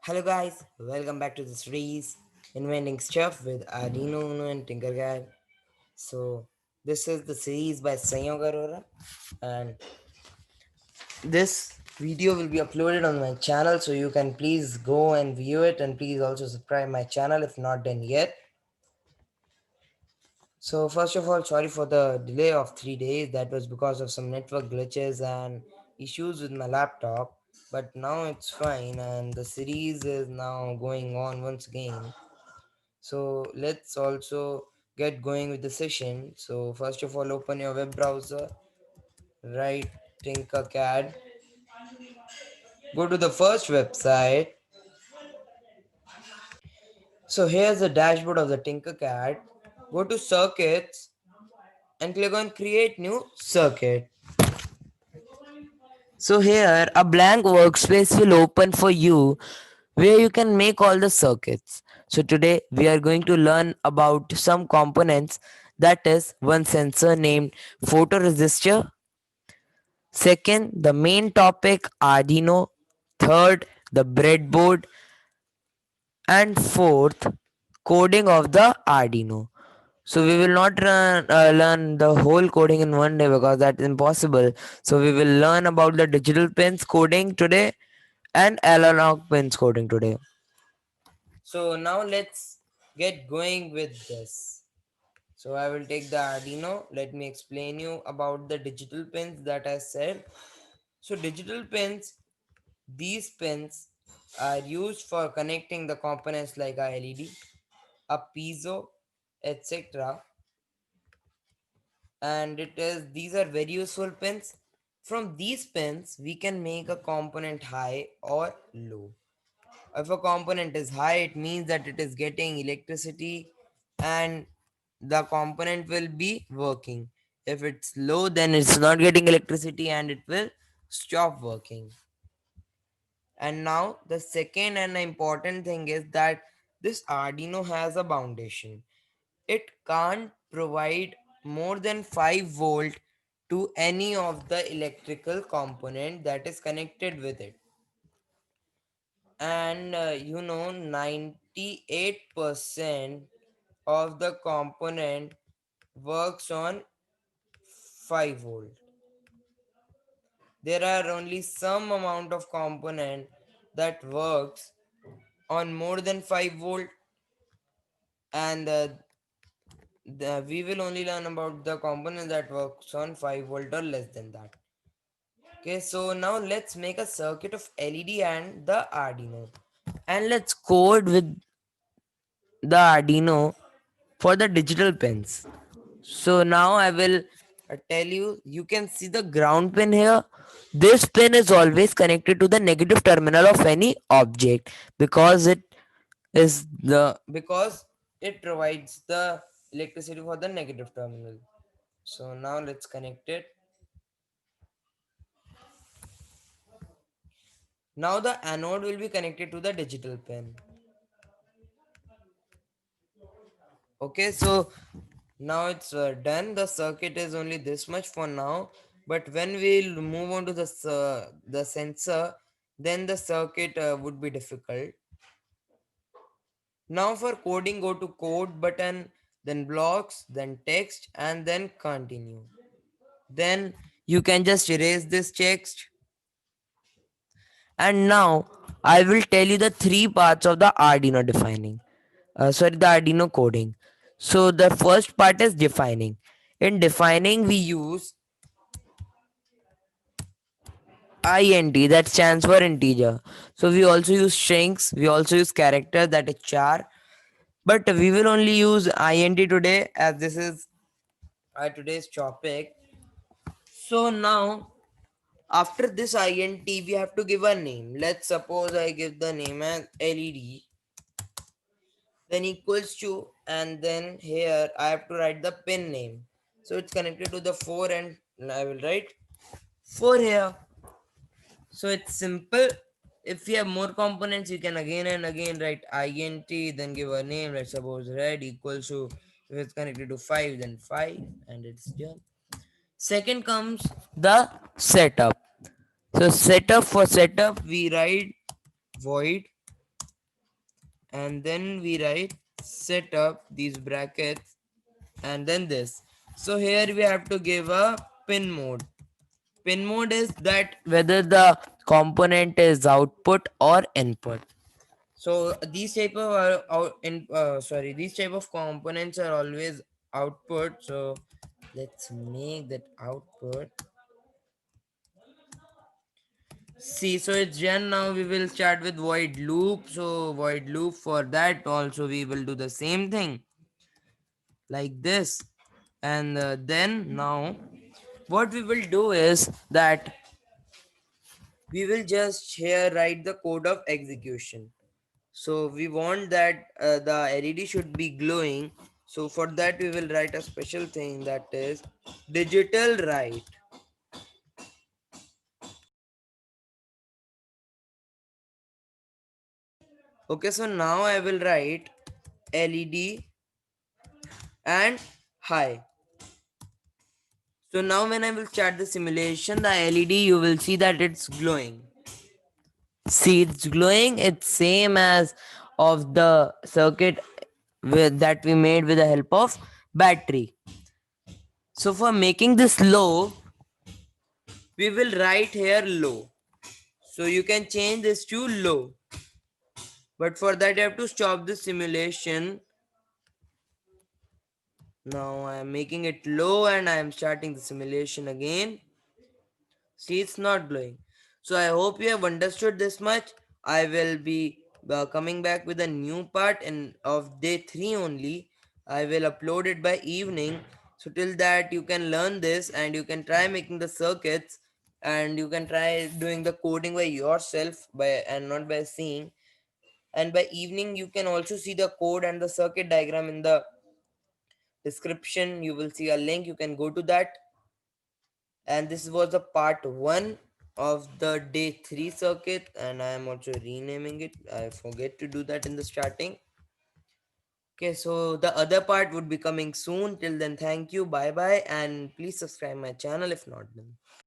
Hello guys, welcome back to the series Inventing Stuff with Arduino Uno and Tinkercad. So this is the series by Sanyog Arora, and this video will be uploaded on my channel, so you can please go and view it, and please also subscribe my channel if not done yet. So first of all, sorry for the delay of 3 days. That was because of some network glitches and issues with my laptop. But now it's fine, and the series is now going on once again. So let's also get going with the session. So first of all, open your web browser, write Tinkercad, go to the first website. So here's the dashboard of the Tinkercad. Go to circuits and click on create new circuit. So here a blank workspace will open for you where you can make all the circuits. So today we are going to learn about some components, that is one sensor named photoresistor, second the main topic Arduino, third the breadboard, and fourth coding of the Arduino. So we will not learn the whole coding in one day because that is impossible. So we will learn about the digital pins coding today and analog pins coding today. So now let's get going with this. So I will take the Arduino. Let me explain you about the digital pins that I said. So digital pins, these pins are used for connecting the components like a LED, a piezo, etc. And it is these are very useful pins. From these pins, we can make a component high or low. If a component is high, it means that it is getting electricity and the component will be working. If it's low, then it's not getting electricity and it will stop working. And now the second and important thing is that this Arduino has a foundation. It can't provide more than 5 volt to any of the electrical component that is connected with it. And 98% of the component works on 5 volt. There are only some amount of component that works on more than 5 volt, and we will only learn about the component that works on 5 volt or less than that. Okay, so now let's make a circuit of LED and the Arduino, and let's code with the Arduino for the digital pins. So now I will tell you, you can see the ground pin here. This pin is always connected to the negative terminal of any object because it provides the electricity for the negative terminal. So now let's connect it. Now the anode will be connected to the digital pin. Okay, so now it's done. The circuit is only this much for now, but when we'll move on to the sensor, then the circuit would be difficult. Now for coding, go to code button, then blocks, then text, and then continue. Then you can just erase this text. And now I will tell you the three parts of the Arduino defining. The Arduino coding. So the first part is defining. In defining, we use int, that stands for integer. So we also use strings, we also use character, that is char. But we will only use int today as this is our today's topic. So now after this int, we have to give a name. Let's suppose I give the name as LED, then equals to, and then here I have to write the pin name. So it's connected to the 4 and I will write 4 here. So it's simple. If you have more components, you can again and again write int, then give a name. Let's suppose red equals to, if it's connected to 5, then 5, and it's done. Second comes the setup. So setup, for setup, we write void and then we write set up these brackets and then this. So here we have to give a pin mode. Pin mode is that whether the component is output or input. So these type of these type of components are always output. So let's make that output. See, so it's done. Now we will start with void loop. So void loop, for that also we will do the same thing like this. And then now what we will do is that we will just here write the code of execution. So we want that the LED should be glowing. So for that we will write a special thing, that is digital write. Okay, so now I will write LED and high. So now when I will start the simulation, the LED, you will see that it's glowing. See, it's glowing. It's same as of the circuit that we made with the help of battery. So for making this low, we will write here low. So you can change this to low. But for that you have to stop the simulation. Now I am making it low and I am starting the simulation again. See, it's not glowing. So I hope you have understood this much. I will be coming back with a new part in of day 3 only. I will upload it by evening. So till that you can learn this and you can try making the circuits and you can try doing the coding by yourself by and not by seeing. And by evening you can also see the code and the circuit diagram in the description. You will see a link, you can go to that. And this was the part 1 of the day 3 circuit, and I am also renaming it. I forget to do that in the starting. Okay, so the other part would be coming soon. Till then, thank you, bye bye, and please subscribe my channel if not done.